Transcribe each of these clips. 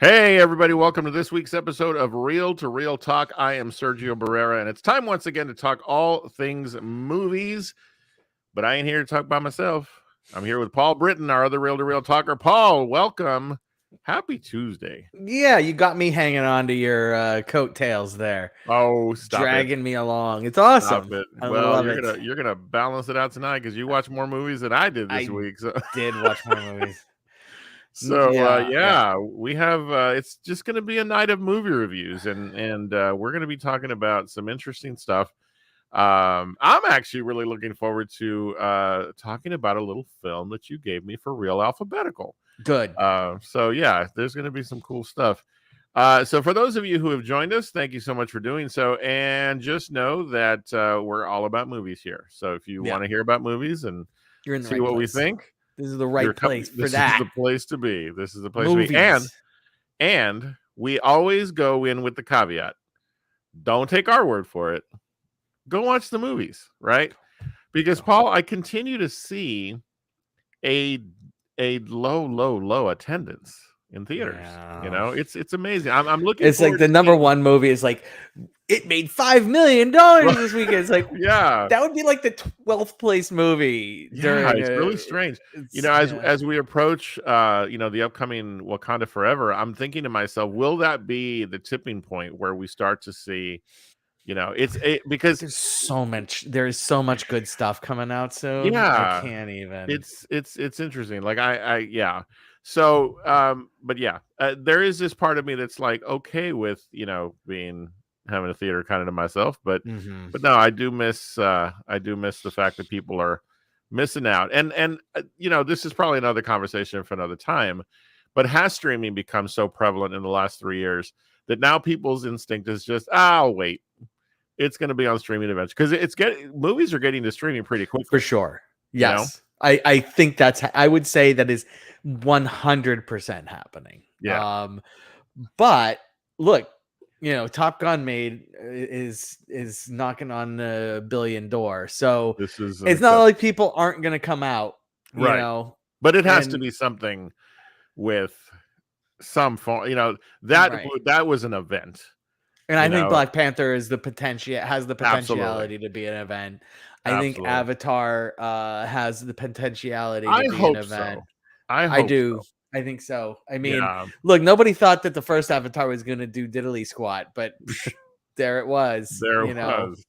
Hey, everybody, welcome to this week's episode of Real to Real Talk. I am Sergio Barrera, and it's time once again to talk all things movies. But I ain't here to talk by myself. I'm here with Paul Britton, our other Real to Real talker. Paul, welcome. Happy Tuesday. Yeah, you got me hanging on to your coattails there. Oh, stop dragging me along. It's Stop awesome. it. I Well, love you're gonna balance it out tonight because you watch more movies than I did this I week. So did watch more movies. So Yeah. we have it's just going to be a night of movie reviews, and we're going to be talking about some interesting stuff. I'm actually really looking forward to talking about a little film that you gave me for Real Alphabetical. Good. So yeah, there's going to be some cool stuff. So for those of you who have joined us, thank you so much for doing so, and just know that we're all about movies here. So if you want to hear about movies and You're in the see right what place. we think, This is the right place for that. This is the place to be. This is the place movies. to be. And we always go in with the caveat. Don't take our word for it. Go watch the movies, right? Because Paul, I continue to see a low attendance in theaters. Yeah. You know, it's amazing. I'm looking. It's like the number one movie is like it made $5 million this weekend. It's like yeah, that would be like the 12th place movie. Yeah, it's really strange. You know, as we approach the upcoming Wakanda Forever, I'm thinking to myself, will that be the tipping point where we start to see, because there's so much good stuff coming out soon. Yeah, I can't even. It's interesting. Like yeah. So but yeah, there is this part of me that's like okay with having a theater kind of to myself, but no, I do miss the fact that people are missing out, and this is probably another conversation for another time, but has streaming become so prevalent in the last 3 years that now people's instinct is just I'll wait, it's going to be on streaming eventually, because movies are getting to streaming pretty quickly for sure. Yes, I think I would say that is 100% happening. Yeah. But look, Top Gun is knocking on the $1 billion door. So it's not like people aren't going to come out, right? But it has to be something with some form, that was an event. And I think Black Panther has the potentiality to be an event. I think Avatar has the potentiality to be an event. I do. So. I think so. I mean, look, nobody thought that the first Avatar was going to do diddly squat, but there it was.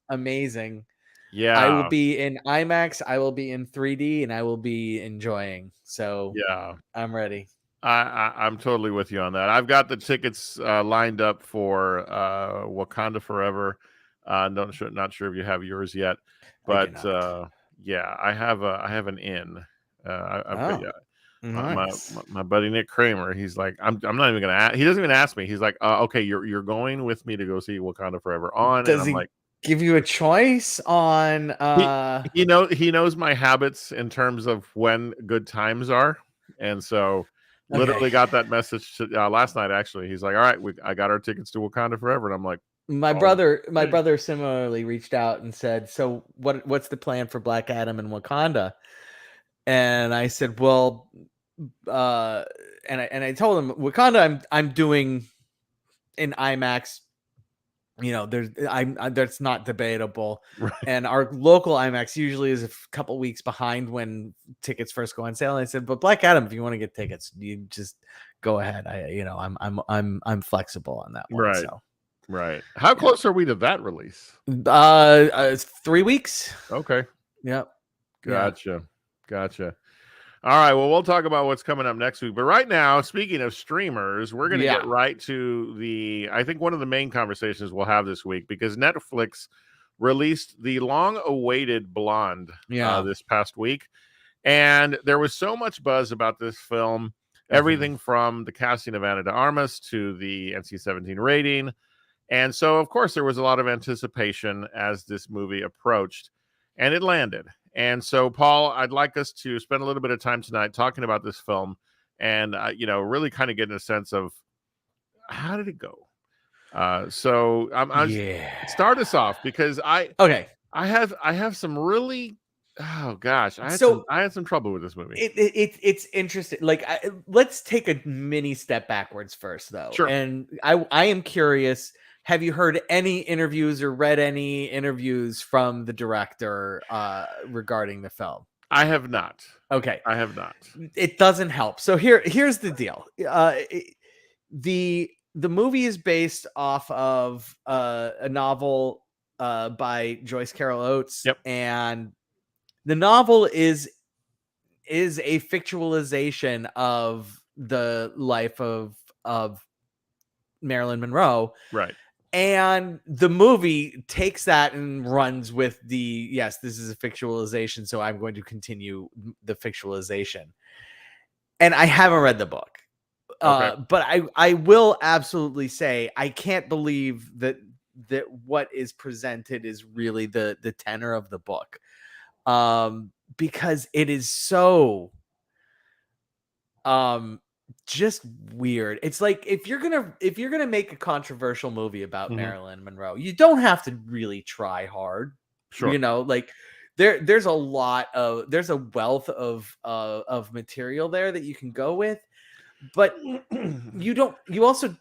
Amazing. Yeah. I will be in IMAX. I will be in 3D, and I will be enjoying. So yeah, I'm ready. I'm totally with you on that. I've got the tickets lined up for Wakanda Forever. Not sure if you have yours yet, but yeah, I have an in. Nice. My buddy Nick Kramer, he's like, I'm not even gonna ask. He doesn't even ask me. He's like, okay, you're going with me to go see Wakanda Forever on. Does and I'm he like, give you a choice on? He knows my habits in terms of when good times are, and so literally got that message last night. Actually, he's like, all right, I got our tickets to Wakanda Forever, and I'm like, my brother similarly reached out and said, so what's the plan for Black Adam and Wakanda? And I said, well, and I told him Wakanda, I'm doing in IMAX. That's not debatable. Right. And our local IMAX usually is a couple weeks behind when tickets first go on sale. And I said, but Black Adam, if you want to get tickets, you just go ahead. I'm flexible on that one. Right. So. Right. How close are we to that release? 3 weeks. Okay. Yep. Gotcha. All right. Well, we'll talk about what's coming up next week. But right now, speaking of streamers, we're going to get right to I think one of the main conversations we'll have this week, because Netflix released the long-awaited Blonde this past week. And there was so much buzz about this film, everything from the casting of Ana de Armas to the NC-17 rating. And so, of course, there was a lot of anticipation as this movie approached, and it landed. And so, Paul, I'd like us to spend a little bit of time tonight talking about this film and, really kind of getting a sense of how did it go? So start us off, because I have some really Oh gosh, I had some trouble with this movie. It's interesting. Like, let's take a mini step backwards first, though. Sure. And I am curious. Have you heard any interviews or read any interviews from the director regarding the film? I have not. Okay, I have not. It doesn't help. So here's the deal. The movie is based off of a novel by Joyce Carol Oates, Yep. and the novel is a fictualization of the life of Marilyn Monroe. Right. And the movie takes that and runs with the, yes, this is a fictualization, so I'm going to continue the fictualization. And I haven't read the book. Okay. But I will absolutely say I can't believe that what is presented is really the tenor of the book. Because it is so just weird. It's like if you're gonna make a controversial movie about Marilyn Monroe, you don't have to really try hard. Sure. You know, like there's a wealth of material there that you can go with, but you also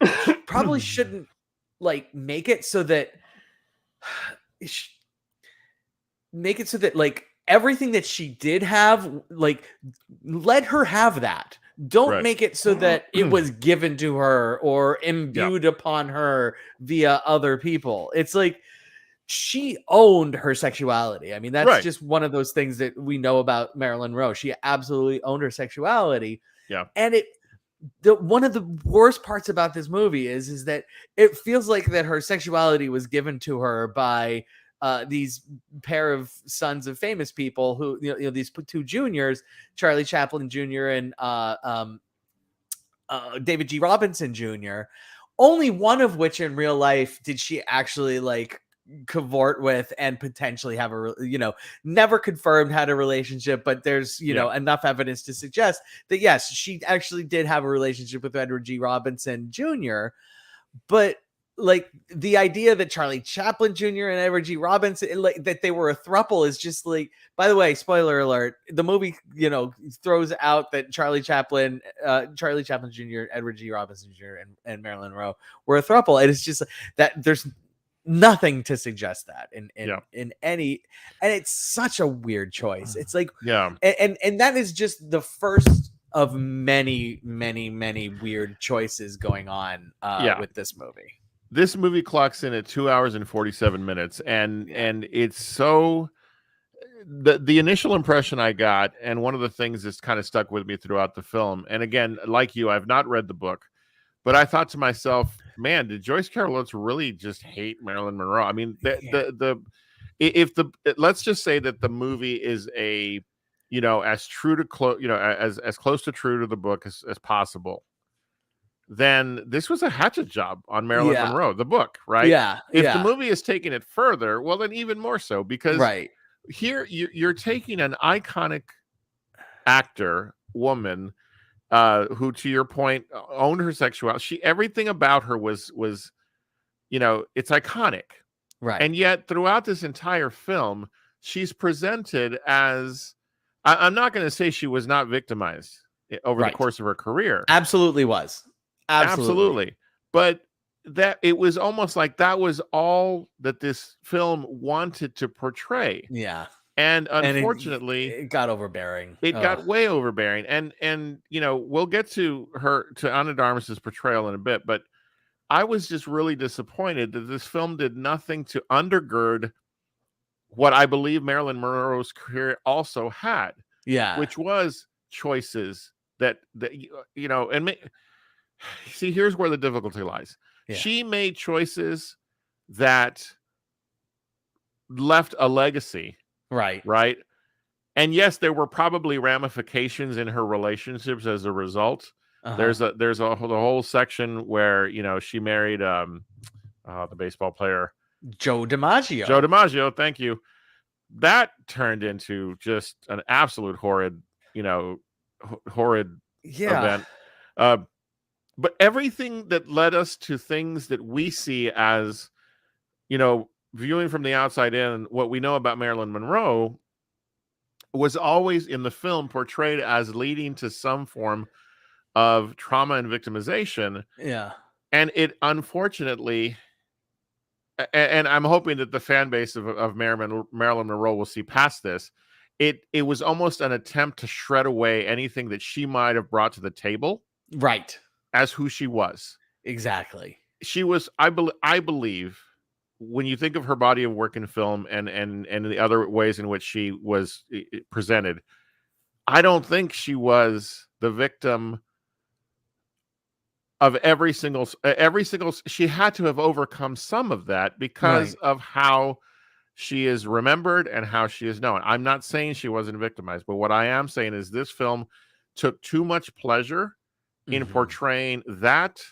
probably shouldn't like make it so that like everything that she did have, like, let her have that. Don't make it so that it was given to her or imbued upon her via other people. It's like she owned her sexuality. I mean, that's just one of those things that we know about Marilyn Monroe. She absolutely owned her sexuality. Yeah. And one of the worst parts about this movie is that it feels like that her sexuality was given to her by these pair of sons of famous people who, these two juniors, Charlie Chaplin Jr. and David G. Robinson Jr., only one of which in real life did she actually like cavort with and potentially have never confirmed had a relationship, but there's enough evidence to suggest that yes, she actually did have a relationship with Edward G. Robinson Jr. But like the idea that Charlie Chaplin Jr. and Edward G. Robinson, like that they were a throuple, is just like, by the way, spoiler alert, the movie, throws out that Charlie Chaplin Jr., Edward G. Robinson Jr. and Marilyn Monroe were a throuple. And it's just that there's nothing to suggest that in any, and it's such a weird choice. It's like, and that is just the first of many, many, many weird choices going on with this movie. This movie clocks in at 2 hours and 47 minutes, and it's so the initial impression I got, and one of the things that's kind of stuck with me throughout the film. And again, like you, I've not read the book, but I thought to myself, man, did Joyce Carol Oates really just hate Marilyn Monroe? I mean, let's just say that the movie is as true to as close to true to the book as possible, then this was a hatchet job on Marilyn Monroe, the book, right? If the movie is taking it further, well, then even more so, because here you're taking an iconic actor, woman, who, to your point, owned her sexuality. Everything about her was it's iconic, right? And yet throughout this entire film, she's presented as, I'm not going to say she was not victimized over the course of her career. Absolutely was. Absolutely. But that it was almost like that was all that this film wanted to portray. Yeah. And unfortunately, it got overbearing. It got way overbearing. And we'll get to Ana de Armas's portrayal in a bit, but I was just really disappointed that this film did nothing to undergird what I believe Marilyn Monroe's career also had. Yeah. Which was choices that see, here's where the difficulty lies. Yeah. She made choices that left a legacy. Right. And yes, there were probably ramifications in her relationships as a result. There's the whole section where, she married the baseball player Joe DiMaggio. Thank you. That turned into just an absolute horrid event. But everything that led us to things that we see as, viewing from the outside in, what we know about Marilyn Monroe, was always in the film portrayed as leading to some form of trauma and victimization. Yeah. And it unfortunately, and I'm hoping that the fan base of Marilyn Monroe will see past this. It was almost an attempt to shred away anything that she might have brought to the table, right, as who she was. Exactly. She was, I believe, when you think of her body of work in film and the other ways in which she was presented, I don't think she was the victim of every single. She had to have overcome some of that because of how she is remembered and how she is known. I'm not saying she wasn't victimized, but what I am saying is this film took too much pleasure in portraying that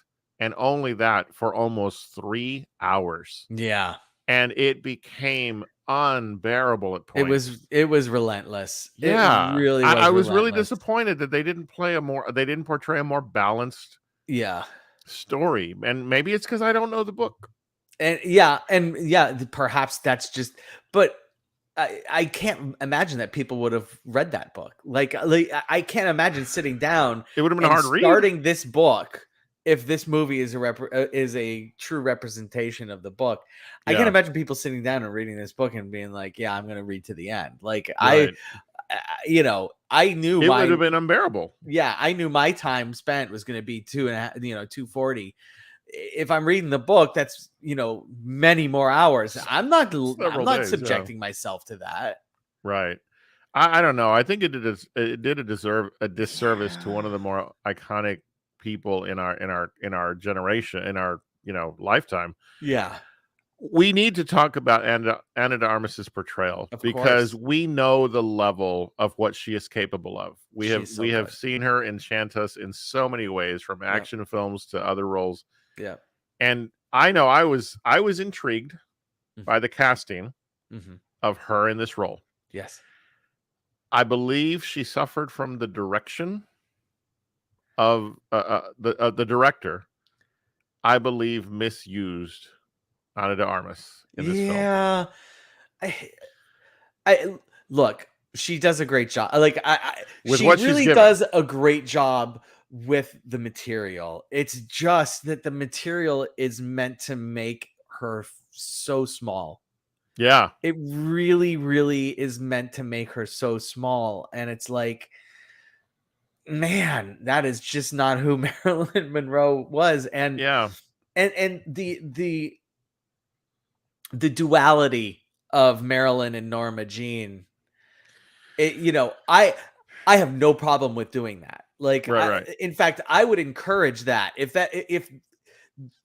and only that for almost 3 hours. Yeah. And it became unbearable at points. It was relentless. Yeah. It really was I was really disappointed that they didn't portray a more balanced story. And maybe it's because I don't know the book. And perhaps that's just, but I can't imagine that people would have read that book. Like I can't imagine sitting down. It would have been hard to read. Starting this book, if this movie is a true representation of the book, I can't imagine people sitting down and reading this book and being like, "Yeah, I'm going to read to the end." Like I knew it would have been unbearable. Yeah, I knew my time spent was going to be 240. If I'm reading the book, that's many more hours. I'm not subjecting myself to that. Right. I don't know. I think it did a disservice to one of the more iconic people in our generation, in our lifetime. Yeah. We need to talk about Ana de Armas's portrayal because we know the level of what she is capable of. We have seen her enchant us in so many ways, from action films to other roles. Yeah. And I know I was intrigued by the casting of her in this role. Yes. I believe she suffered from the direction of the director. I believe misused Ana de Armas in this film. Yeah. I look, she does a great job. Like she really does a great job with the material. It's just that the material is meant to make her so small. Yeah. It really, really is meant to make her so small. And it's like, man, that is just not who Marilyn Monroe was. And and the duality of Marilyn and Norma Jean, I have no problem with doing that. Like, in fact, I would encourage that if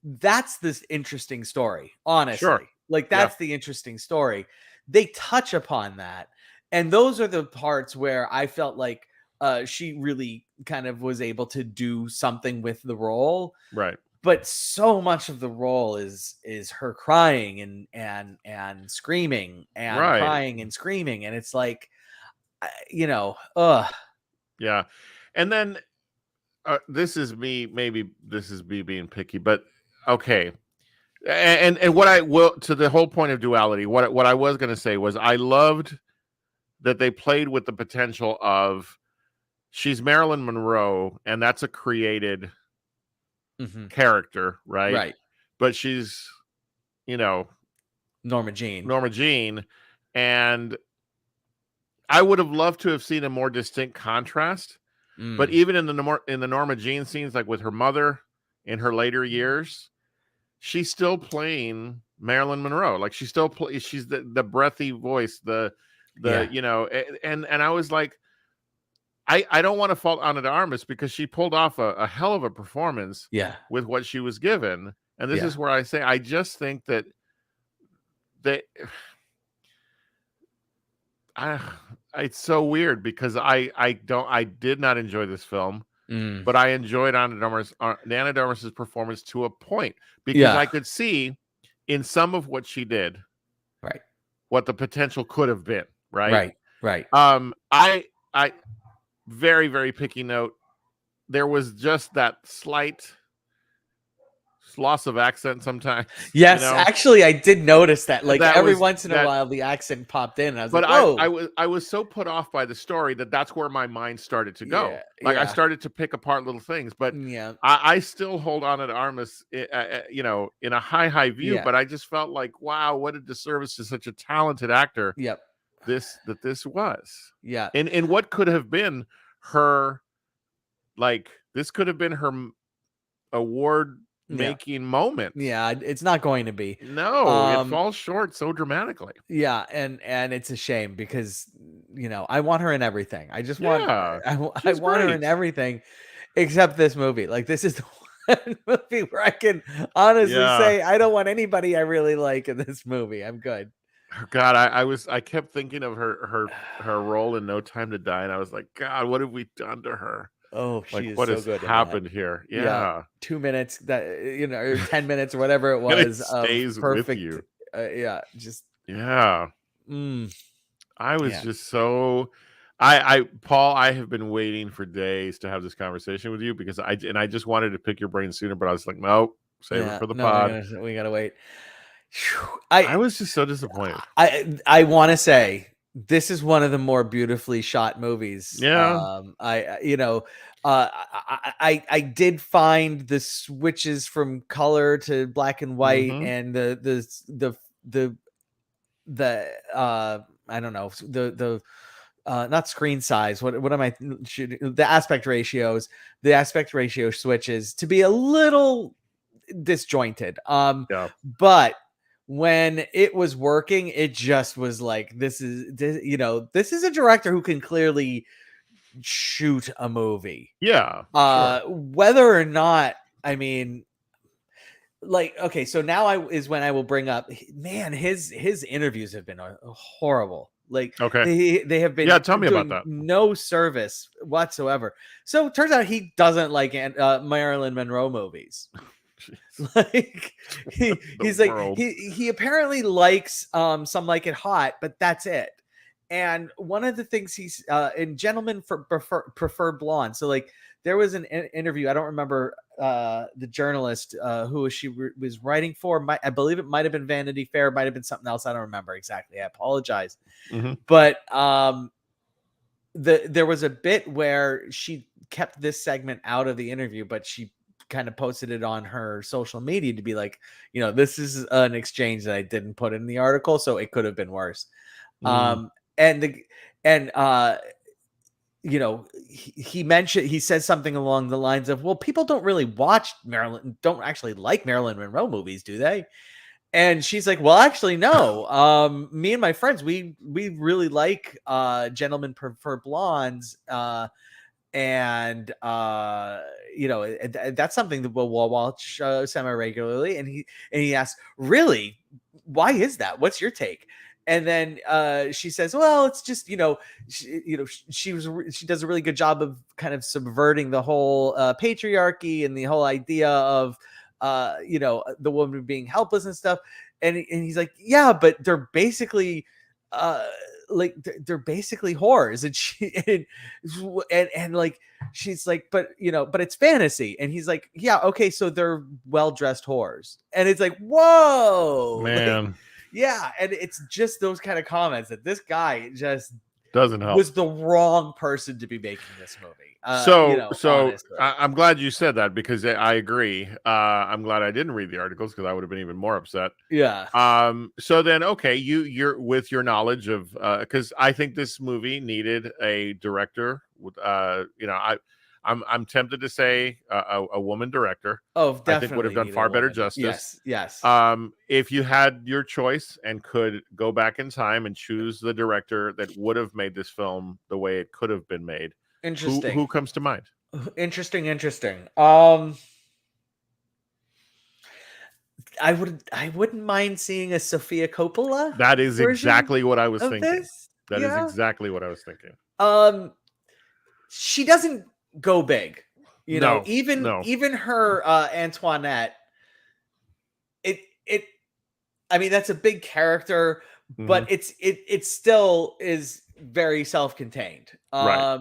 that's this interesting story, honestly, like that's the interesting story. They touch upon that. And those are the parts where I felt like she really kind of was able to do something with the role. Right. But so much of the role is her crying and screaming and crying and screaming. And it's like, Yeah. And then this is me being picky, but okay. And what I will, to the whole point of duality, what I was going to say was I loved that they played with the potential of she's Marilyn Monroe, and that's a created character, right? Right. But she's, Norma Jean. And I would have loved to have seen a more distinct contrast. But even in the Norma Jean scenes, like with her mother in her later years, she's still playing Marilyn Monroe. Like she's the breathy voice, and I was like, I don't want to fault Ana de Armas because she pulled off a hell of a performance with what she was given. And this is where I say, I just think that it's so weird because I did not enjoy this film, but I enjoyed Ana de Armas's performance to a point because I could see in some of what she did, what the potential could have been, right. I very, very picky note. There was just that slight loss of accent sometimes. Yes, actually, I did notice that. Like every once in a that, while, the accent popped in, and I was but like, "Whoa!" I was so put off by the story that's where my mind started to go. Yeah, Like I yeah, started to pick apart little things, but yeah, I still hold on at Armus, you know, in a high view. yeah, But I just felt like, wow, what a disservice to such a talented actor. yep, This was, yeah, and what could have been her, like this could have been her award yeah, making moment. yeah. It's not going to be. No, it falls short so dramatically. Yeah, and it's a shame because I want her in everything. I just want Yeah, I she's want her in great. everything except this movie. Like this is the one movie where I can honestly Yeah. say I don't want anybody I really like in this movie. I'm good. God, I kept thinking of her role in No Time to Die, and I was like, God, what have we done to her? Oh, Like, she is what so has good in that. happened here? Yeah, Yeah, 2 minutes that or 10 minutes or whatever it and it was of stays with perfect. you. Yeah, just Yeah, mm, I was yeah. just so. Paul, I have been waiting for days to have this conversation with you because I just wanted to pick your brain sooner, but I was like, nope, save it Yeah, for the no, pod. we gotta wait. Phew. I was just so disappointed. I want to say this is one of the more beautifully shot movies. Yeah. I did find the switches from color to black and white Mm-hmm. and the I don't know, the not screen size. What am I shooting? The aspect ratio switches to be a little disjointed. Yeah. But when it was working, it just was like this is a director who can clearly shoot a movie. Yeah. Sure. Whether or not, I mean, like, okay, so now is when I will bring up, man, his interviews have been horrible. Like Okay. they have been Tell me about doing that. no service whatsoever. So it turns out he doesn't like Marilyn Monroe movies. Like he's like he apparently likes Some Like It Hot, but that's it. And one of the things he's in Gentlemen prefer Blonde. So like there was an interview, I don't remember the journalist who she was writing for. I believe it might have been Vanity Fair, might have been something else, I don't remember exactly, I apologize. Mm-hmm. But there was a bit where she kept this segment out of the interview, but she kind of posted it on her social media to be like, this is an exchange that I didn't put in the article, so it could have been worse. He mentioned, he said something along the lines of, well, people don't really don't actually like Marilyn Monroe movies, do they? And she's like, well, actually, no. Me and my friends, we really like Gentlemen Prefer Blondes. And that's something that we'll watch semi regularly. And he asks, really, why is that? What's your take? And then she says, well, it's just she does a really good job of kind of subverting the whole patriarchy and the whole idea of the woman being helpless and stuff. And he's like, yeah, but they're basically like they're basically whores. And she and like she's like, but it's fantasy. And he's like, yeah, okay, so they're well-dressed whores. And it's like, whoa, man. Like, yeah. And it's just those kind of comments that this guy just doesn't help. Was the wrong person to be making this movie. So I'm glad you said that because I agree. I'm glad I didn't read the articles because I would have been even more upset. Yeah. So then, okay, you're with your knowledge of because I think this movie needed a director. I'm tempted to say a woman director. Oh, definitely. I think would have done far better justice. Yes. If you had your choice and could go back in time and choose the director that would have made this film the way it could have been made, interesting. Who comes to mind? Interesting. I wouldn't mind seeing a Sofia Coppola. That is exactly what I was thinking. That is exactly what I was thinking. She doesn't go big, even her Antoinette. I mean, that's a big character, but it still is very self-contained. Right.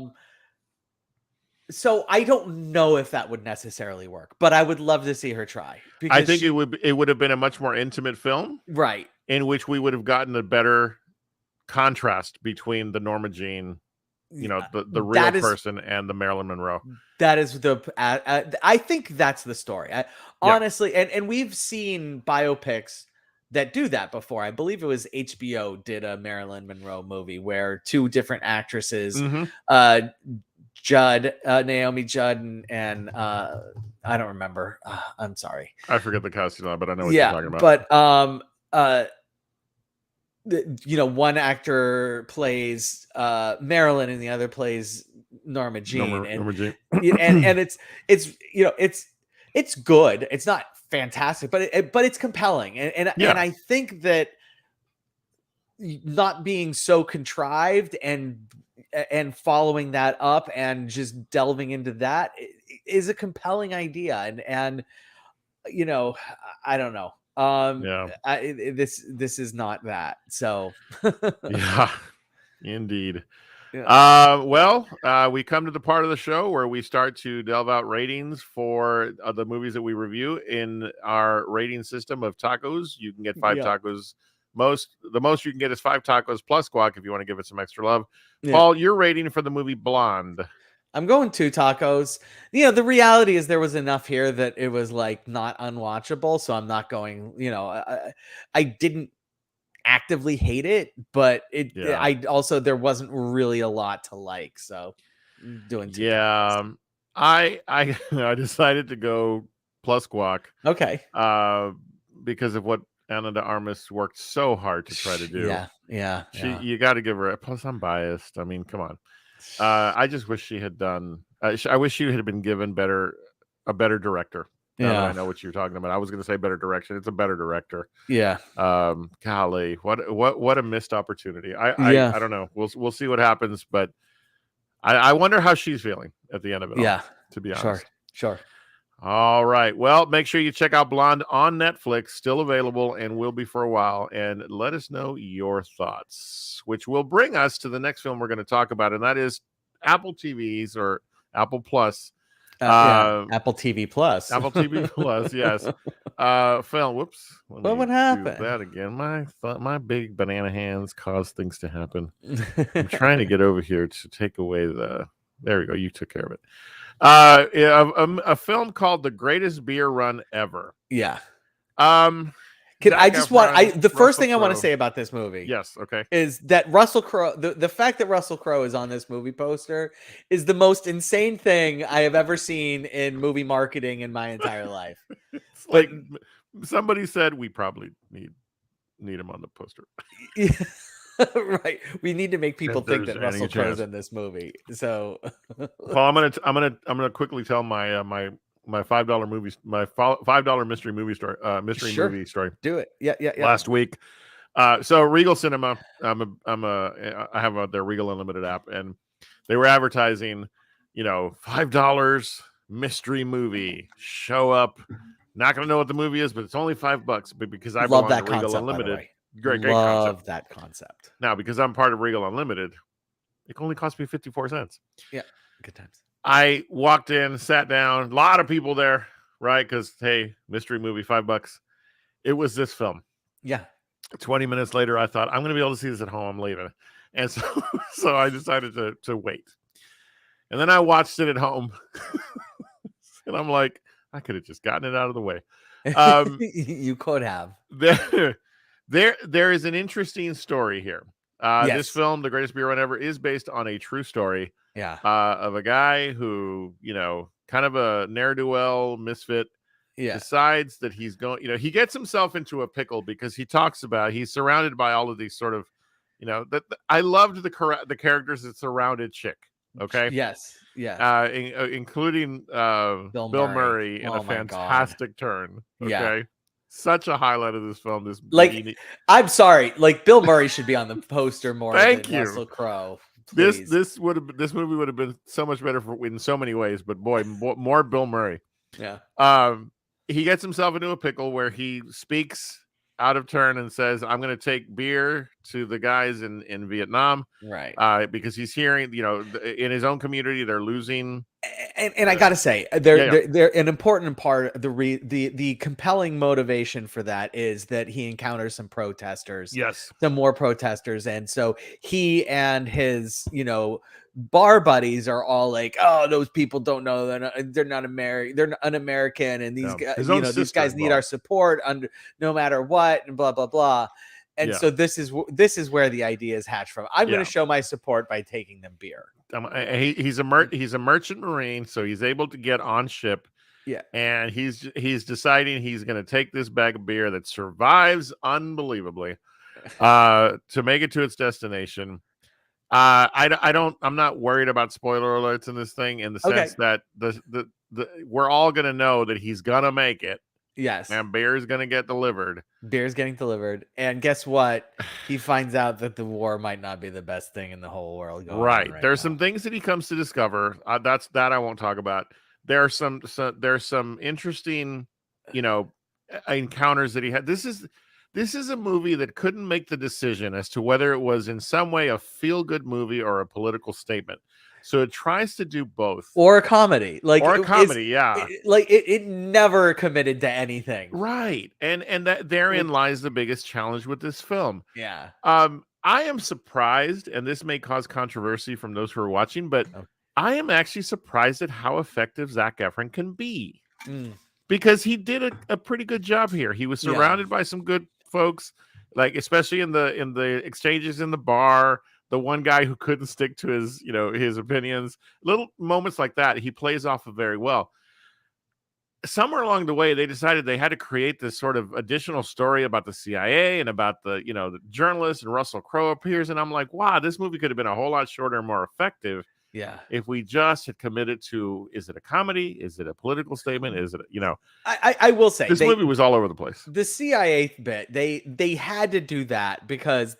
So I don't know if that would necessarily work, but I would love to see her try. I Because think it would have been a much more intimate film, right. in which we would have gotten a better contrast between the Norma Jean, the real person, and the Marilyn Monroe. That is I think that's the story. Honestly, and we've seen biopics that do that before. I believe it was HBO did a Marilyn Monroe movie where two different actresses, Naomi Judd, and I don't remember. I'm sorry, I forget the costume, but I know what you're talking about. But one actor plays Marilyn and the other plays Norma Jean. Norma Jean. and it's good. It's not fantastic, but it's compelling. And I think that not being so contrived and following that up and just delving into that is a compelling idea. And I don't know. This is not that. So yeah, indeed. We come to the part of the show where we start to delve out ratings for the movies that we review in our rating system of tacos. You can get 5 tacos. The most you can get is 5 tacos plus guac if you want to give it some extra love. Paul, your rating for the movie Blonde? I'm going 2 tacos. The reality is there was enough here that it was like not unwatchable. So I'm not going, I didn't actively hate it, but I also, there wasn't really a lot to like. So I'm doing 2 tacos. I decided to go plus guac. Okay. Because of what Ana de Armas worked so hard to try to do. You got to give her. Plus, I'm biased. I mean, come on. I just wish she had done. I wish she had been given a better director. I know what you're talking about. I was going to say better direction. It's a better director. Yeah. Golly, what a missed opportunity. I don't know. We'll see what happens, but I wonder how she's feeling at the end of it. Yeah. To be honest. Sure. All right. Well, make sure you check out Blonde on Netflix, still available and will be for a while. And let us know your thoughts, which will bring us to the next film we're going to talk about. And that is Apple TV's or Apple Plus. Apple TV Plus. Apple TV Plus, yes. Phil, whoops. What happened? That again. My big banana hands cause things to happen. I'm trying to get over here to take away there we go. You took care of it. A film called The Greatest Beer Run Ever. Yeah. The first thing I want to say about this movie, yes, okay, is that Russell Crowe, the fact that Russell Crowe is on this movie poster is the most insane thing I have ever seen in movie marketing in my entire life. It's like somebody said we probably need him on the poster. Right, we need to make people think that Russell Crowe's in this movie. So, Paul, I'm gonna quickly tell my my $5 movie, my $5 mystery movie story, movie story. Do it, yeah. Last week, so Regal Cinema, I have their Regal Unlimited app, and they were advertising, $5 mystery movie. Show up, not gonna know what the movie is, but it's only $5. But because I love belong that to Regal concept, Unlimited. Great love concept. That concept. Now, because I'm part of Regal Unlimited, it only cost me 54 cents. Yeah, good times. I walked in, sat down, a lot of people there, right? Because, hey, mystery movie, $5. It was this film. Yeah. 20 minutes later, I thought, I'm going to be able to see this at home. I'm leaving. And so I decided to wait. And then I watched it at home. And I'm like, I could have just gotten it out of the way. You could have. There is an interesting story here. Yes. This film, The Greatest Beer Run Ever, is based on a true story. Yeah. Of a guy who, kind of a ne'er-do-well misfit, decides that he's going, he gets himself into a pickle because he talks about, he's surrounded by all of these sort of, I loved the characters that surrounded Chick. Okay. Yes. Yeah. Including Bill Murray in a fantastic turn. Okay. Yeah. Such a highlight of this film. I'm sorry. Bill Murray should be on the poster more than Russell Crowe. Please. This movie would have been so much better in so many ways, but boy, more Bill Murray. Yeah. He gets himself into a pickle where he speaks out of turn and says, I'm going to take beer to the guys in Vietnam. Right. Because he's hearing, in his own community, they're losing And I gotta say, they're an important part of the compelling motivation for that is that he encounters some protesters, Yes, some more protesters, and so he and his bar buddies are all like, oh, those people don't know they're not American, they're un-American, and these guys, these guys need our support under no matter what, and blah blah blah. And so this is where the idea is hatched from. I'm going to show my support by taking them beer. He's a merchant marine, so he's able to get on ship. Yeah, and he's deciding he's going to take this bag of beer that survives unbelievably to make it to its destination. I'm not worried about spoiler alerts in this thing, in the sense that we're all going to know that he's going to make it. Yes. And beer is going to get delivered. Beer is getting delivered. And guess what? He finds out that the war might not be the best thing in the whole world going on right There's now. some things that he comes to discover. That I won't talk about. There's some interesting, encounters that he had. This is a movie that couldn't make the decision as to whether it was in some way a feel-good movie or a political statement. So it tries to do both, or a comedy, it never committed to anything, right? And that therein lies the biggest challenge with this film. Yeah. I am surprised, and this may cause controversy from those who are watching, but I am actually surprised at how effective Zac Efron can be, because he did a pretty good job here. He was surrounded by some good folks, like especially in the exchanges in the bar. The one guy who couldn't stick to his opinions, little moments like that, he plays off of very well. Somewhere along the way, they decided they had to create this sort of additional story about the CIA and about the journalist, and Russell Crowe appears, and I'm like, wow, this movie could have been a whole lot shorter and more effective. Yeah. If we just had committed to, is it a comedy? Is it a political statement? Is it, I will say this movie was all over the place. The CIA bit, they had to do that because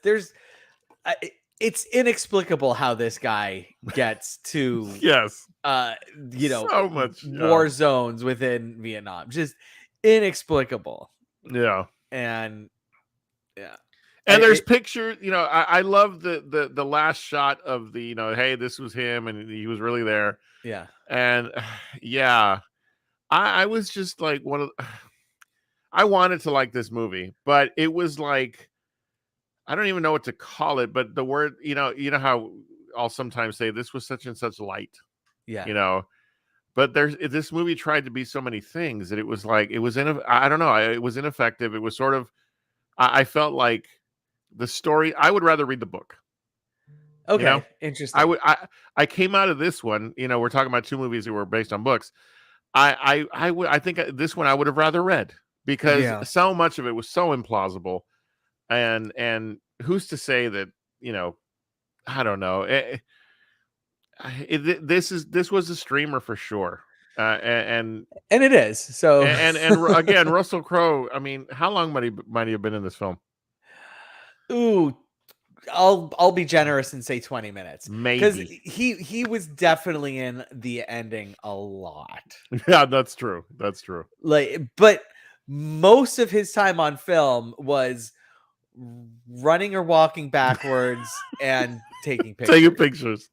it's inexplicable how this guy gets to so much war zones within Vietnam. Just inexplicable. Yeah. And there's pictures, I love the last shot of the, hey, this was him and he was really there. Yeah. And I was just like I wanted to like this movie, but it was like, I don't even know what to call it, but the word, you know how I'll sometimes say this was such and such light. Yeah. But this movie tried to be so many things that it was like, it was I don't know, it was ineffective. It was sort of, I felt like the story, I would rather read the book. Okay. Interesting. I came out of this one, we're talking about two movies that were based on books. I think this one I would have rather read, because so much of it was so implausible. And who's to say that, I don't know. This was a streamer for sure. And it is. So and again, Russell Crowe, I mean, how long might he have been in this film? Ooh, I'll be generous and say 20 minutes. Maybe. Because he was definitely in the ending a lot. Yeah, that's true. That's true. But most of his time on film was running or walking backwards and taking pictures.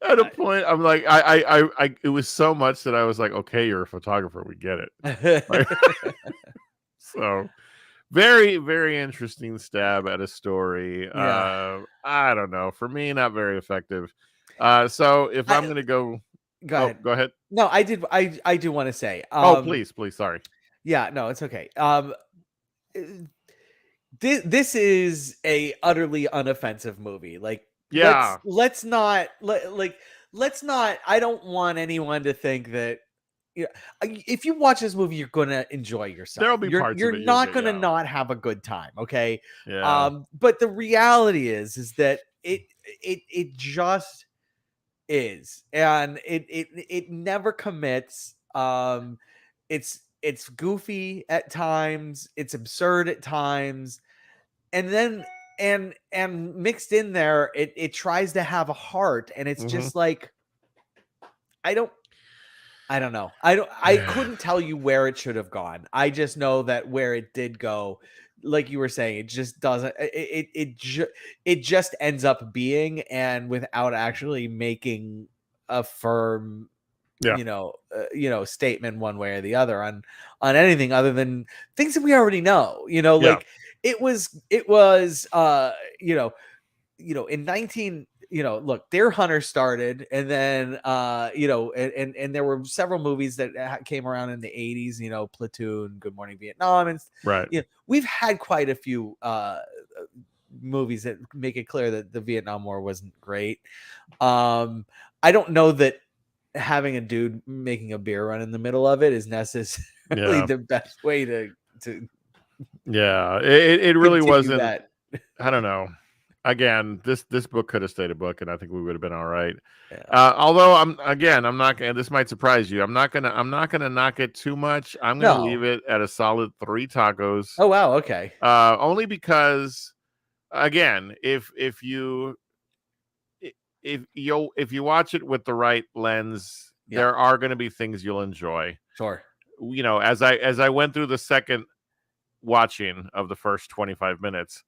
At a point, I'm like, I it was so much that I was like, okay, you're a photographer, we get it. So very, very interesting stab at a story. I don't know. For me, not very effective. So if I'm gonna go ahead. No, I do want to say. Please, sorry. Yeah, no, it's okay. This is a utterly unoffensive movie. Let's not. I don't want anyone to think that. If you watch this movie, you're gonna enjoy yourself. There'll be parts you're of it not gonna not have a good time. Okay. Yeah. But the reality is that it just is, and it never commits. It's goofy at times. It's absurd at times. And then and mixed in there, it tries to have a heart, and it's just like, I don't know. I couldn't tell you where it should have gone. I just know that where it did go, like you were saying, it just doesn't. It just ends up being, and without actually making a firm statement one way or the other on anything other than things that we already know. Like it was in 19 look, Deer Hunter started, and then and there were several movies that came around in the 80s, Platoon, Good Morning Vietnam, and right. We've had quite a few movies that make it clear that the Vietnam War wasn't great. I don't know that having a dude making a beer run in the middle of it is necessarily the best way to it really wasn't that. I don't know. Again, this book could have stayed a book, and I think we would have been all right. Yeah. Although I'm not gonna. This might surprise you. I'm not gonna knock it too much. I'm gonna leave it at a solid 3 tacos. Oh wow, okay. Only because, again, if you watch it with the right lens, there are going to be things you'll enjoy. Sure. As I went through the second watching of the first 25 minutes.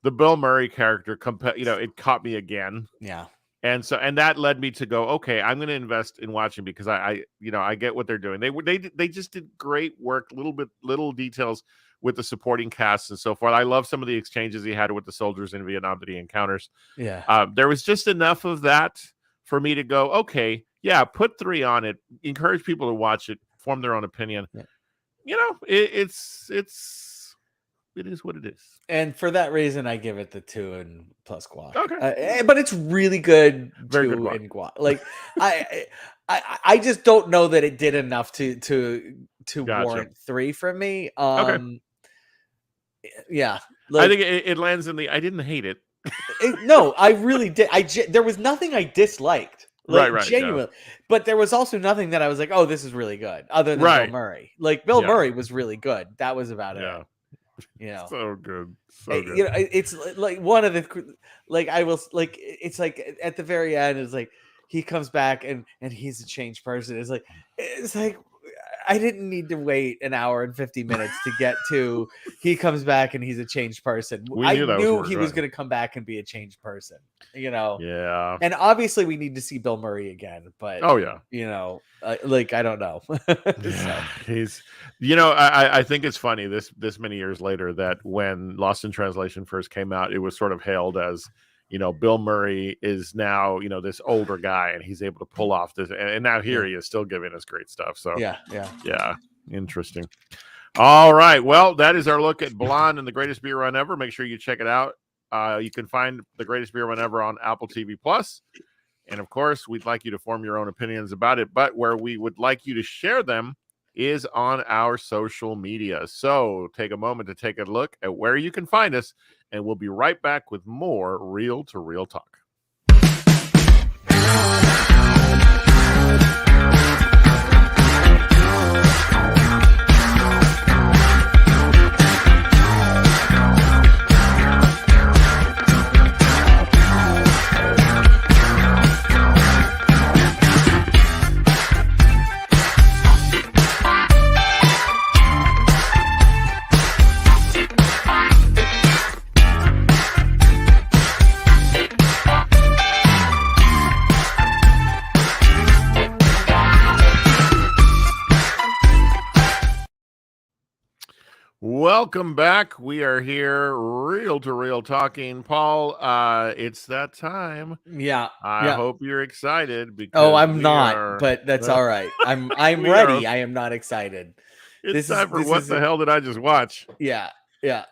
The Bill Murray character, it caught me again. Yeah. And that led me to go, okay, I'm going to invest in watching because I get what they're doing. They just did great work, little details with the supporting cast and so forth. I love some of the exchanges he had with the soldiers in Vietnam that he encounters. Yeah. There was just enough of that for me to go, okay, yeah, put 3 on it, encourage people to watch it, form their own opinion. Yeah. It is what it is. And for that reason, I give it the 2 and plus guac. Okay. But it's really good. Very 2 good and guac. Like I just don't know that it did enough to Gotcha. warrant 3 from me. Okay. Yeah. I think it lands in the I didn't hate it. No, I really did. There was nothing I disliked. Like, right. Genuinely. Yeah. But there was also nothing that I was like, oh, this is really good. Other than Bill Murray. Like Bill Murray was really good. That was about it. So good. It's like one of the it's like at the very end, it's like he comes back and he's a changed person. It's like I didn't need to wait an hour and 50 minutes to get to he comes back and he's a changed person. I knew he was going to come back and be a changed person, Yeah. And obviously we need to see Bill Murray again, but I don't know. He's, I think it's funny this many years later that when Lost in Translation first came out, it was sort of hailed as, Bill Murray is now, this older guy and he's able to pull off this. And now here he is still giving us great stuff. So yeah. Interesting. All right. Well, that is our look at Blonde and the Greatest Beer Run Ever. Make sure you check it out. You can find The Greatest Beer Run Ever on Apple TV Plus. And of course, we'd like you to form your own opinions about it. But where we would like you to share them is on our social media. So take a moment to take a look at where you can find us. And we'll be right back with more Reel to Reel Talk. Welcome back. We are here, Reel to Reel talking. Paul, it's that time. Yeah. I hope you're excited because I'm not, but that's all right. I'm ready. I am not excited. It's time for what the hell did I just watch? Yeah. If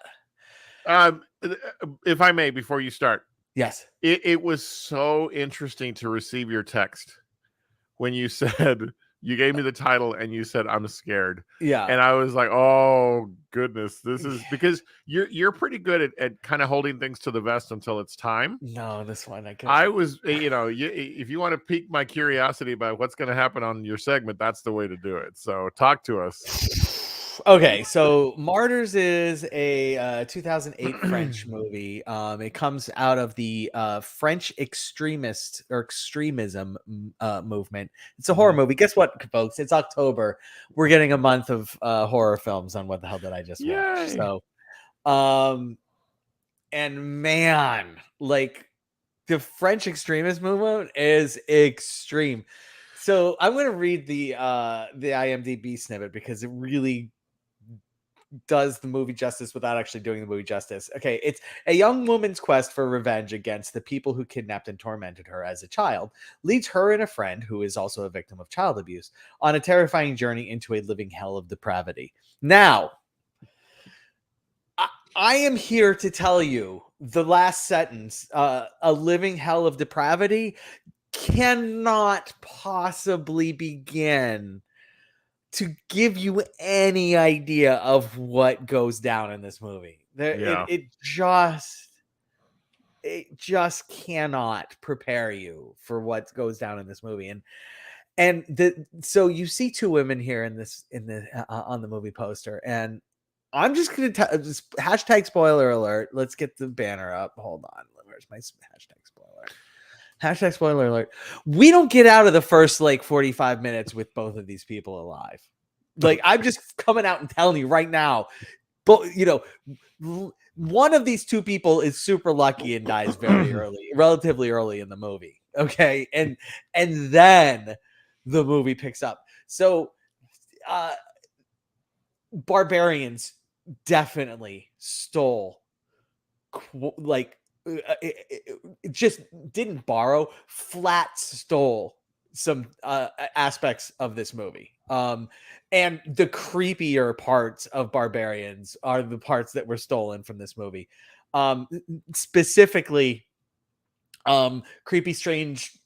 I may, before you start. Yes. It was so interesting to receive your text when you said you gave me the title and you said I'm scared. Yeah. And I was like, oh goodness, this is because you're pretty good at kind of holding things to the vest until it's time. No, this one I was, if you want to pique my curiosity about what's going to happen on your segment, that's the way to do it. So talk to us. Okay, so Martyrs is a 2008 French movie. It comes out of the French extremism movement. It's a horror movie. Guess what, folks? It's October. We're getting a month of horror films on What the Hell Did I Just Watch? So, and man, like the French extremist movement is extreme. So I'm going to read the IMDb snippet because it really does the movie justice without actually doing the movie justice. Okay, it's a young woman's quest for revenge against the people who kidnapped and tormented her as a child leads her and a friend who is also a victim of child abuse on a terrifying journey into a living hell of depravity. Now, I am here to tell you the last sentence, a living hell of depravity, cannot possibly begin to give you any idea of what goes down in this movie. It just cannot prepare you for what goes down in this movie. So you see two women here in the on the movie poster, and I'm just gonna just hashtag spoiler alert. Let's get the banner up. Hold on, where's my hashtag spoiler? Hashtag spoiler alert. We don't get out of the first like 45 minutes with both of these people alive. Like, I'm just coming out and telling you right now, but one of these two people is super lucky and dies very early, relatively early in the movie. Okay. And then the movie picks up. So Barbarians definitely stole it just didn't borrow, flat stole some aspects of this movie. And the creepier parts of Barbarians are the parts that were stolen from this movie. Specifically, creepy, strange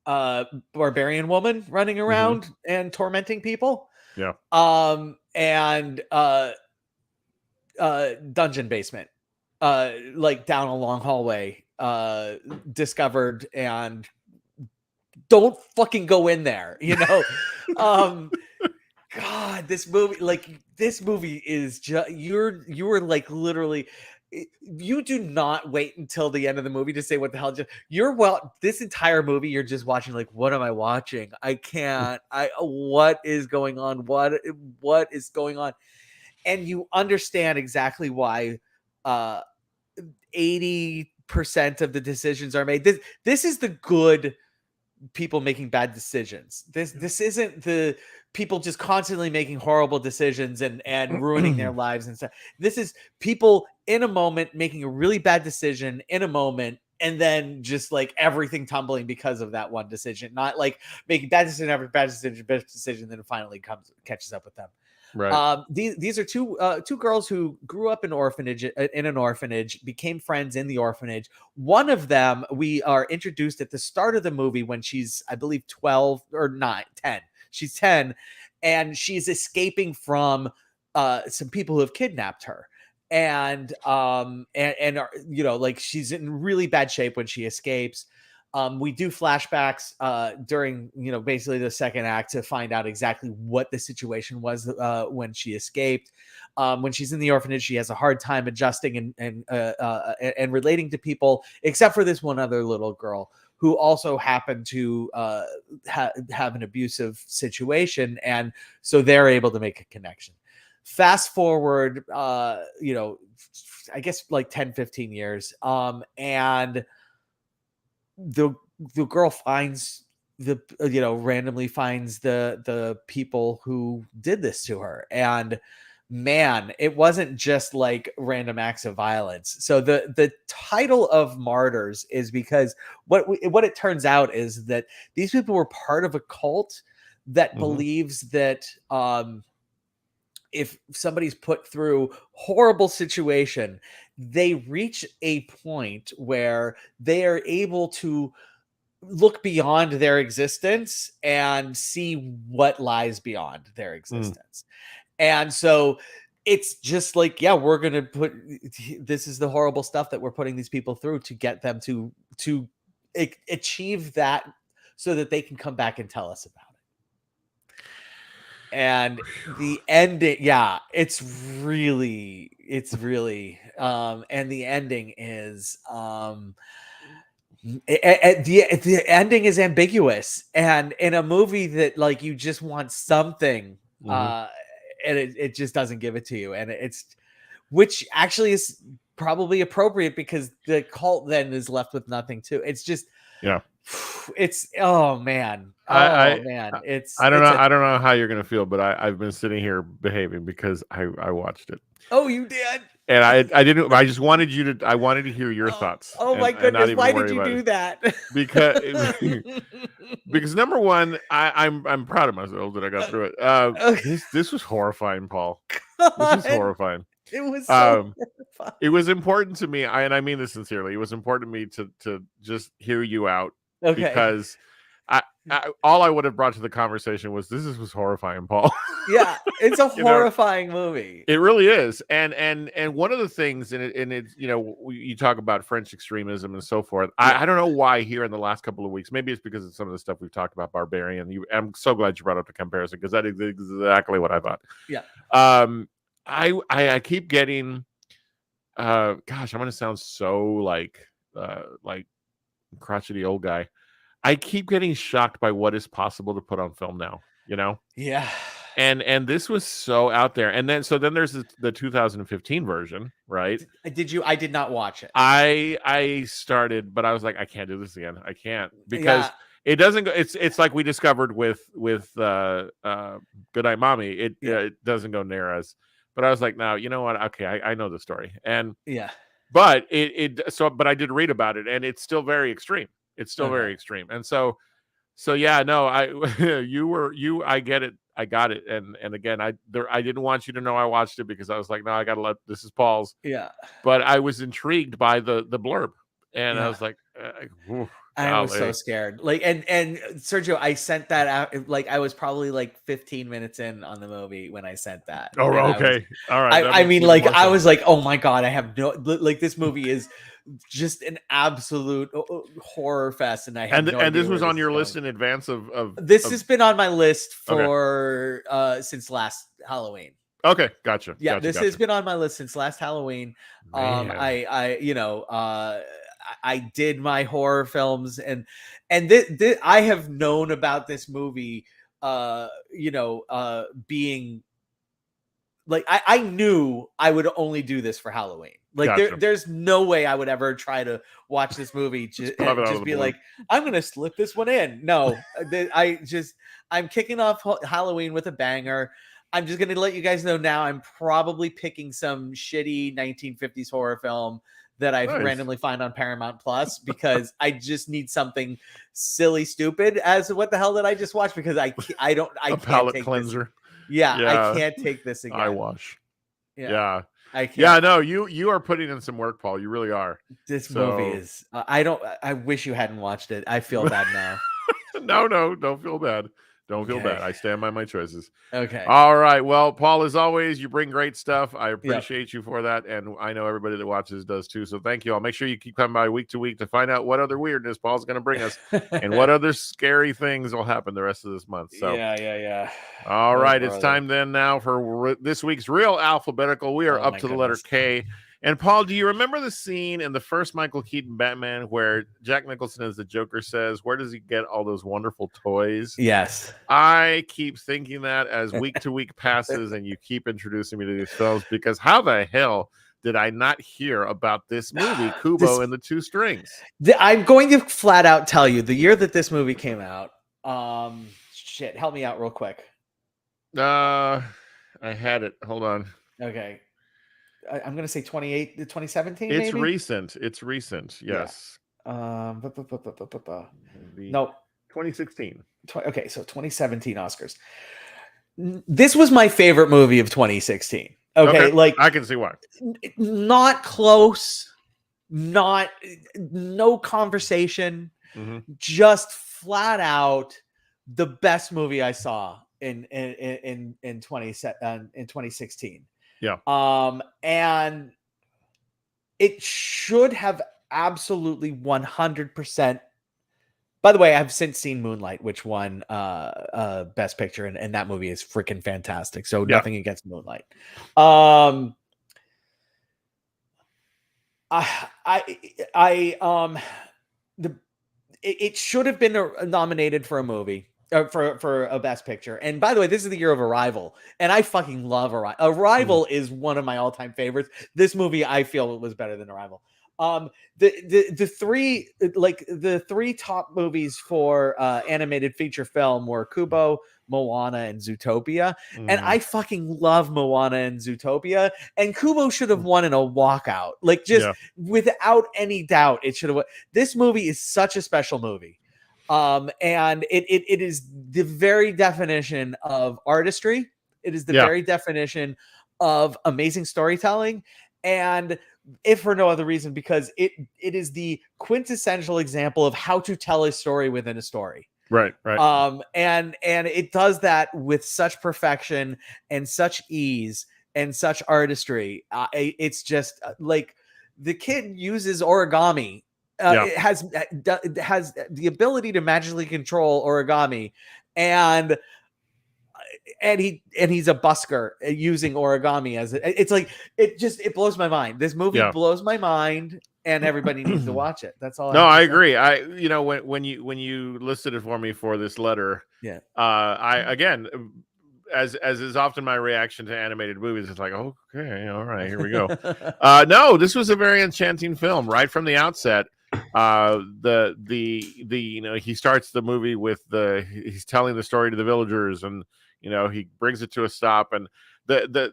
barbarian woman running around and tormenting people. Yeah. And dungeon basement. Like down a long hallway, discovered, and don't fucking go in there, God, this movie is just, you were like literally, you do not wait until the end of the movie to say what the hell this entire movie you're just watching like, what am I watching? What is going on? What is going on? And you understand exactly why 80% of the decisions are made. This is the good people making bad decisions. This isn't the people just constantly making horrible decisions and ruining their lives and stuff. This is people in a moment making a really bad decision in a moment, and then just like everything tumbling because of that one decision. Not like making bad decision after bad decision, then it finally catches up with them. Right. These are two girls who grew up in an orphanage, became friends in the orphanage. One of them, we are introduced at the start of the movie when she's, I believe, 12 or 10. She's 10, and she's escaping from some people who have kidnapped her. And like she's in really bad shape when she escapes. We do flashbacks during, basically the second act to find out exactly what the situation was when she escaped. When she's in the orphanage, she has a hard time adjusting and relating to people, except for this one other little girl who also happened to have an abusive situation. And so they're able to make a connection. Fast forward, I guess like 10, 15 years. And the girl finds randomly finds the people who did this to her, and man, it wasn't just like random acts of violence. So the title of Martyrs is because what it turns out is that these people were part of a cult that believes that if somebody's put through horrible situation, they reach a point where they are able to look beyond their existence and see what lies beyond their existence. And so it's just like, yeah, we're going to this is the horrible stuff that we're putting these people through to get them to achieve that so that they can come back and tell us about it. And the ending, yeah, it's really, and the ending is, the ending is ambiguous, and in a movie that like you just want something, and it just doesn't give it to you, and which actually is probably appropriate because the cult then is left with nothing too. It's just, yeah. it's oh man, I it's I don't know. a I don't know how you're gonna feel, but I've been sitting here behaving because I watched it. oh, you did. And I didn't. I just wanted you to. I wanted to hear your thoughts. Oh my and not goodness! even Why worry did you about do it. that? Because number one, I'm proud of myself that I got through it. This was horrifying, Paul. This was horrifying. It was so horrifying. It was important to me, and I mean this sincerely. It was important to me to just hear you out because all I would have brought to the conversation was this was horrifying, Paul. Yeah, it's a horrifying movie. It really is, and one of the things, and it's you talk about French extremism and so forth. I don't know why here in the last couple of weeks. Maybe it's because of some of the stuff we've talked about. Barbarian. I'm so glad you brought up the comparison because that is exactly what I thought. Yeah. I keep getting. Gosh, I'm gonna sound so like crotchety old guy. I keep getting shocked by what is possible to put on film now, Yeah. And this was so out there. And then there's the 2015 version, right? Did you? I did not watch it. I started, but I was like, I can't do this again. I can't because it doesn't go. It's like we discovered with Good Night Mommy. It doesn't go near as. But I was like, no, you know what? Okay, I know the story. And but but I did read about it, and it's still very extreme. It's still very extreme. And so yeah, no, I get it. I got it. And again, I didn't want you to know I watched it because I was like, no, I gotta let this is Paul's. Yeah. But I was intrigued by the blurb. And I was like, I was so scared. Like, and Sergio, I sent that out. Like, I was probably like 15 minutes in on the movie when I sent that. Oh, okay. All right. I mean, like, I was like, oh my God, I have no, like, this movie is just an absolute horror fest. And I have no idea this was on your list in advance of this has been on my list for, since last Halloween. Okay. Gotcha. Yeah. This has been on my list since last Halloween. I did my horror films and I have known about this movie, being like, I knew I would only do this for Halloween. Like there's no way I would ever try to watch this movie and just be like, I'm going to slip this one in. No, I'm kicking off Halloween with a banger. I'm just going to let you guys know now I'm probably picking some shitty 1950s horror film that I randomly find on Paramount Plus because I just need something silly, stupid as what the hell did I just watch? Because I can't palate take cleanser. I can't take this again. I wash. Yeah. I can't. Yeah, no, you are putting in some work, Paul. You really are. This movie is, I wish you hadn't watched it. I feel bad now. No, don't feel bad. Don't feel bad. I stand by my choices. Okay. All right. Well, Paul, as always, you bring great stuff. I appreciate you for that. And I know everybody that watches does too. So thank you. I'll make sure you keep coming by week to week to find out what other weirdness Paul's going to bring us and what other scary things will happen the rest of this month. So yeah. All right. It's time then now for this week's Real Alphabetical. We are up to the letter K. And Paul, do you remember the scene in the first Michael Keaton Batman where Jack Nicholson as the Joker says, where does he get all those wonderful toys? Yes. I keep thinking that as week to week passes and you keep introducing me to these films because how the hell did I not hear about this movie, Kubo and the Two Strings? I'm going to flat out tell you the year that this movie came out. Help me out real quick. I had it. Hold on. Okay. I'm going to say 2017. It's maybe? recent. It's recent. Yes. Yeah. No, 2016. Okay. So 2017 Oscars. This was my favorite movie of 2016. Okay. Like I can see why. Not close, no conversation, just flat out the best movie I saw in 2016. Yeah. And it should have absolutely 100%. By the way, I've since seen Moonlight, which won Best Picture, and that movie is freaking fantastic. So nothing against Moonlight. It should have been nominated for a movie. For a Best Picture. And by the way, this is the year of Arrival, and I fucking love Arrival. Arrival is one of my all-time favorites. This movie I feel was better than Arrival. The three top movies for animated feature film were Kubo, Moana, and Zootopia. And I fucking love Moana and Zootopia. And Kubo should have won in a walkout. Like, just without any doubt, it should have won. This movie is such a special movie. And it is the very definition of artistry. It is the very definition of amazing storytelling. And if for no other reason, because it is the quintessential example of how to tell a story within a story. Right. And it does that with such perfection and such ease and such artistry. It's just like the kid uses origami. It has the ability to magically control origami, and he's a busker using origami as it's like it blows my mind. This movie blows my mind, and everybody needs to watch it. That's all. I agree. When you listed it for me for this letter, I again, as is often my reaction to animated movies, it's like, okay, all right, here we go. No, this was a very enchanting film right from the outset. He starts the movie with he's telling the story to the villagers, and he brings it to a stop. And the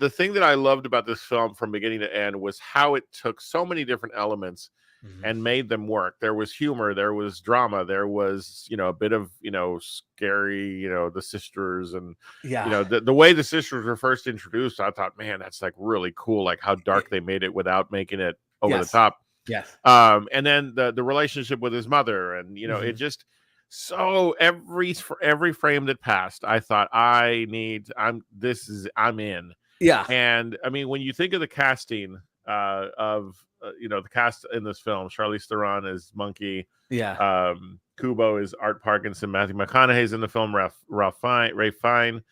thing that I loved about this film from beginning to end was how it took so many different elements and made them work. There was humor, there was drama, there was a bit of scary, the sisters, and the way the sisters were first introduced, I thought, man, that's like really cool, like how dark they made it without making it over the top. Yes. And then the relationship with his mother, and it just so every frame that passed, I thought I'm in. Yeah. And I mean, when you think of the casting of the cast in this film, Charlize Theron is Monkey. Yeah. Kubo is Art Parkinson. Matthew McConaughey's in the film. Ralph Fiennes.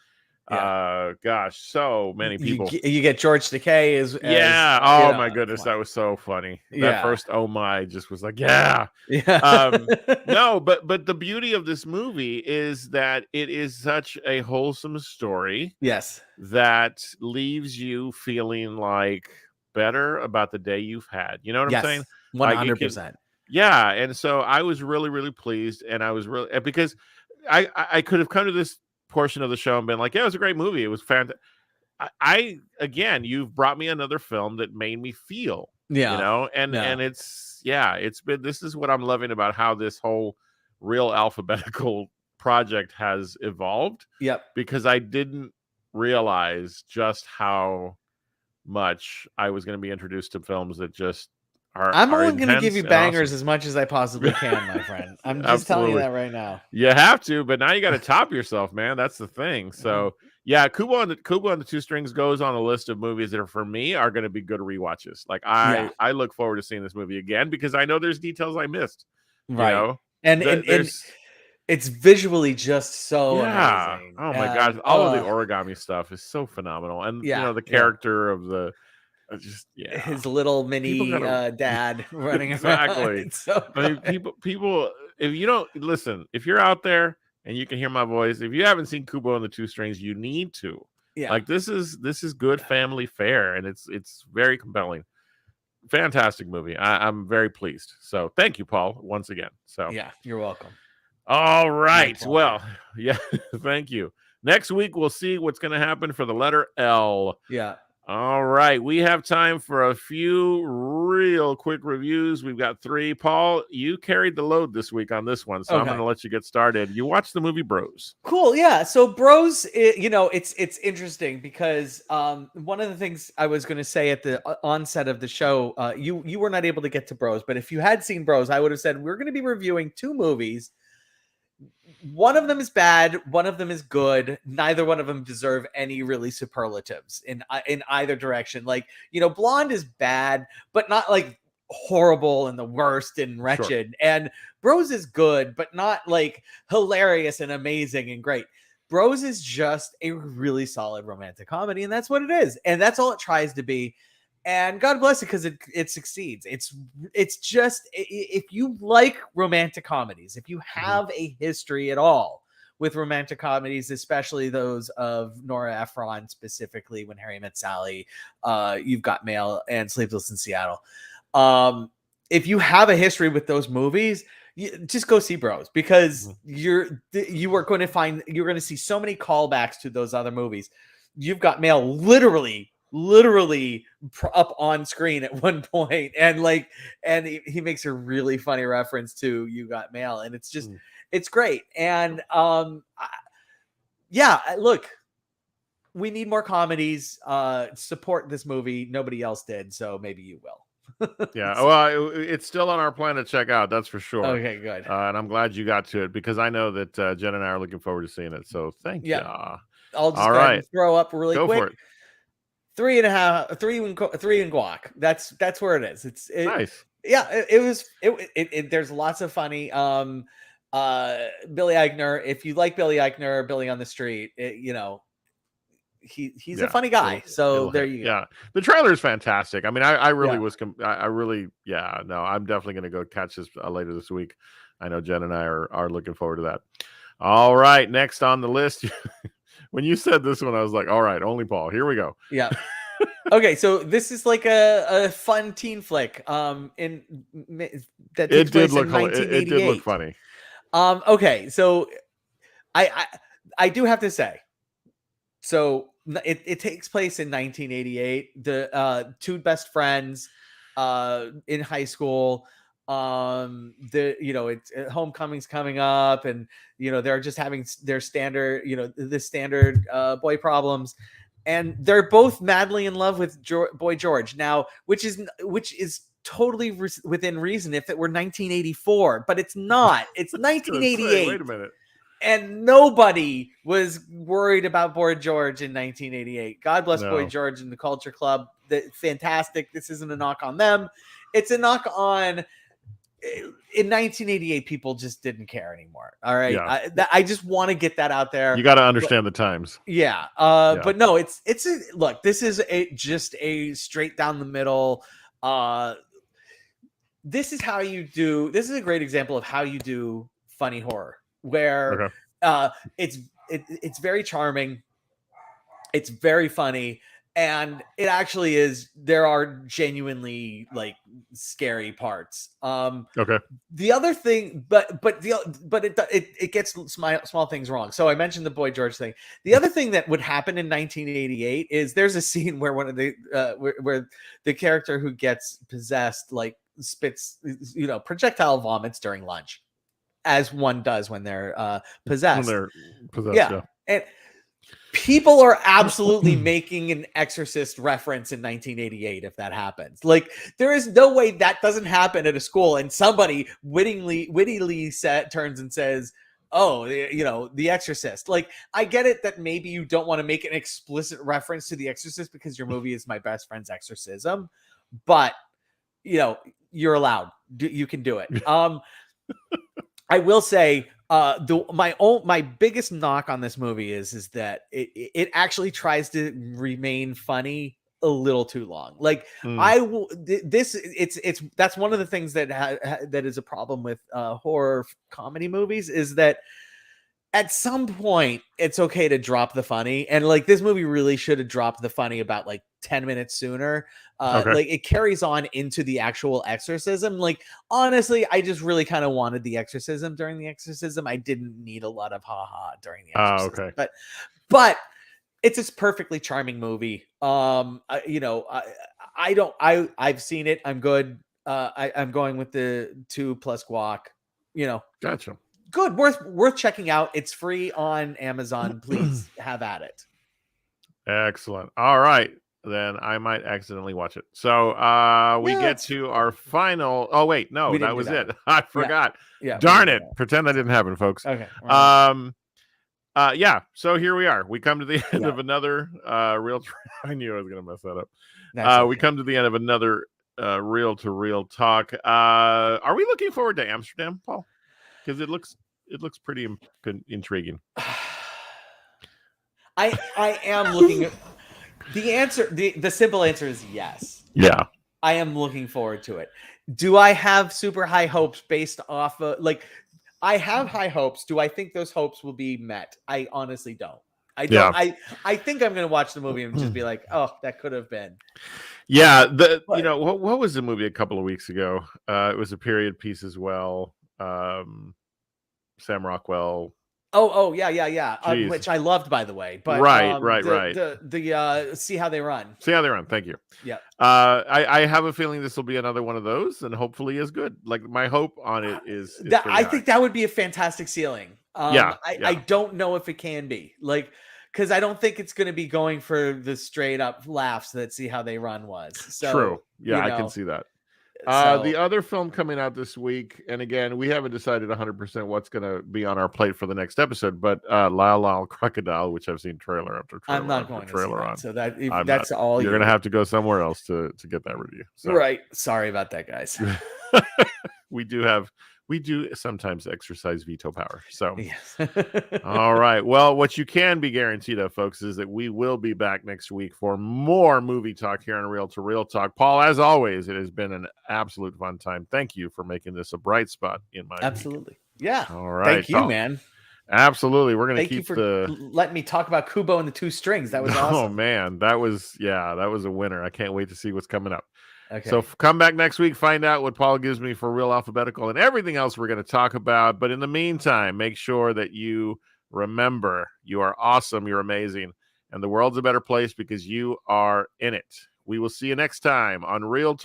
Gosh, so many people. You get George Takei as oh my goodness, that was so funny. That first oh my just was like no, but the beauty of this movie is that it is such a wholesome story, that leaves you feeling like better about the day you've had. You know what I'm saying? 100%. And so I was really, really pleased, and I was really, because I could have come to this portion of the show and been like, it was a great movie, it was fantastic. Again, you've brought me another film that made me feel, and it's been, this is what I'm loving about how this whole Real Alphabetical project has evolved. Because I didn't realize just how much I was going to be introduced to films that just I'm only going to give you bangers as much as I possibly can, my friend. I'm just telling you that right now. You have to, but now you got to top yourself, man. That's the thing. So Kubo and the Two Strings goes on a list of movies that are, for me, are going to be good rewatches. Like I look forward to seeing this movie again, because I know there's details I missed. Right. And it's visually just so amazing. Oh my God. All of the origami stuff is so phenomenal. And the character of his little mini dad running exactly. So I mean, people, if you don't listen, if you're out there and you can hear my voice, if you haven't seen Kubo and the Two Strings, you need to. Like this is good family fare, and it's very compelling. Fantastic movie. I'm very pleased. So thank you, Paul, once again. So you're welcome. All right. Well, thank you. Next week we'll see what's going to happen for the letter L. All right, we have time for a few real quick reviews. We've got 3. Paul, you carried the load this week on this one, so I'm going to let you get started. You watched the movie Bros. Cool, yeah. So Bros, it's interesting because one of the things I was going to say at the onset of the show, you were not able to get to Bros, but if you had seen Bros, I would have said we're going to be reviewing 2 movies. One of them is bad, one of them is good. Neither one of them deserve any really superlatives in either direction. Like, Blonde is bad, but not like horrible and the worst and wretched. Sure. And Bros is good, but not like hilarious and amazing and great. Bros is just a really solid romantic comedy, and that's what it is. And that's all it tries to be. And God bless it, because it succeeds. It's just, if you like romantic comedies, if you have a history at all with romantic comedies, especially those of Nora Ephron, specifically When Harry Met Sally, You've Got Mail, and Sleepless in Seattle, If you have a history with those movies, just go see Bros, because you're going to see so many callbacks to those other movies. You've got Mail literally up on screen at one point, and he makes a really funny reference to You Got Mail, and it's just it's great. And look, we need more comedies. Support this movie. Nobody else did, so maybe you will. Yeah, well, it's still on our plan to check out, that's for sure. Okay, good. And I'm glad you got to it, because I know that Jen and I are looking forward to seeing it. So thank you. I'll just go ahead and throw up really quick. For it. 3.5, 3 and guac. That's where it is. It's nice. Yeah, it there's lots of funny. Billy Eichner. If you like Billy Eichner, Billy on the Street, he's a funny guy. So there you go. Yeah, the trailer is fantastic. I mean, I'm definitely going to go catch this later this week. I know Jen and I are looking forward to that. All right, next on the list. When you said this one, I was like, all right, Only Paul. Here we go. Yeah. Okay, so this is like a fun teen flick. It did look funny. Okay, so I do have to say, so it takes place in 1988. The two best friends in high school. It's homecoming's coming up, and they're just having their standard boy problems, and they're both madly in love with Boy George now, which is totally within reason if it were 1984, but it's not. It's 1988. Wait a minute. And nobody was worried about Boy George in 1988. God bless Boy George and the Culture Club. Fantastic. This isn't a knock on them. It's a knock on. In 1988, people just didn't care anymore. All right. Yeah. I just want to get that out there. You got to understand the times. Yeah. But no, look, this is just a straight down the middle. This is a great example of how you do funny horror, where it's very charming. It's very funny. And it actually is. There are genuinely scary parts. The other thing, but it gets small things wrong. So I mentioned the Boy George thing. The other thing that would happen in 1988 is there's a scene where one of the where the character who gets possessed spits projectile vomits during lunch, as one does when they're possessed. When they're possessed, yeah. And people are absolutely making an Exorcist reference in 1988 if that happens. There is no way that doesn't happen at a school and somebody wittily turns and says, "Oh, The Exorcist." I get it that maybe you don't want to make an explicit reference to The Exorcist because your movie is My Best Friend's Exorcism, but you're allowed. You can do it. I will say, my biggest knock on this movie is that it actually tries to remain funny a little too long. That's one of the things that is a problem with horror comedy movies, is that at some point it's okay to drop the funny, and this movie really should have dropped the funny about 10 minutes sooner. It carries on into the actual exorcism. Honestly, I just really kind of wanted the exorcism during the exorcism. I didn't need a lot of haha during the exorcism. But it's a perfectly charming movie. I've seen it. I'm good. I'm going with the 2 plus guac. Gotcha. Good, worth checking out. It's free on Amazon. Please have at it. Excellent. All right, then I might accidentally watch it. So we get to our final. Oh wait, no, that was it. I forgot. Yeah. Darn it! Pretend that didn't happen, folks. Okay. Yeah. So here we are. We come to the end of another real. I knew I was going to mess that up. Okay. We come to the end of another reel to reel talk. Are we looking forward to Amsterdam, Paul? Because it looks pretty intriguing. I am looking. The simple answer is yes. Yeah, I am looking forward to it. Do I have super high hopes based off of I have high hopes. Do I think those hopes will be met? I honestly don't. I don't. I think I'm gonna watch the movie and just be like, oh, that could have been. Yeah, what was the movie a couple of weeks ago? It was a period piece as well. Sam Rockwell. Oh, yeah. Which I loved, by the way. But right. The See How They Run. See How They Run. Thank you. Yeah. I have a feeling this will be another one of those, and hopefully is good. Like my hope on it is that I think that would be a fantastic ceiling. I don't know if it can be, like, because I don't think it's going to be going for the straight up laughs that See How They Run was. So, true. Yeah, I can see that. The other film coming out this week, and again, we haven't decided 100% what's going to be on our plate for the next episode, but Lyle Lyle Crocodile, which I've seen trailer after trailer. I'm not going trailer to see that, on. so that's all you're going to have to go somewhere else to get that review. So. Right. Sorry about that, guys. We do sometimes exercise veto power. So, yes. All right. Well, what you can be guaranteed of, folks, is that we will be back next week for more movie talk here on Real to Real Talk. Paul, as always, it has been an absolute fun time. Thank you for making this a bright spot in my Absolutely. Week. Yeah. All right. Thank you, man. Absolutely. We're going to keep letting me talk about Kubo and the Two Strings. That was awesome. Oh, man. That was a winner. I can't wait to see what's coming up. Okay. So come back next week, find out what Paul gives me for Real Alphabetical and everything else we're going to talk about. But in the meantime, make sure that you remember you are awesome, you're amazing, and the world's a better place because you are in it. We will see you next time on Real to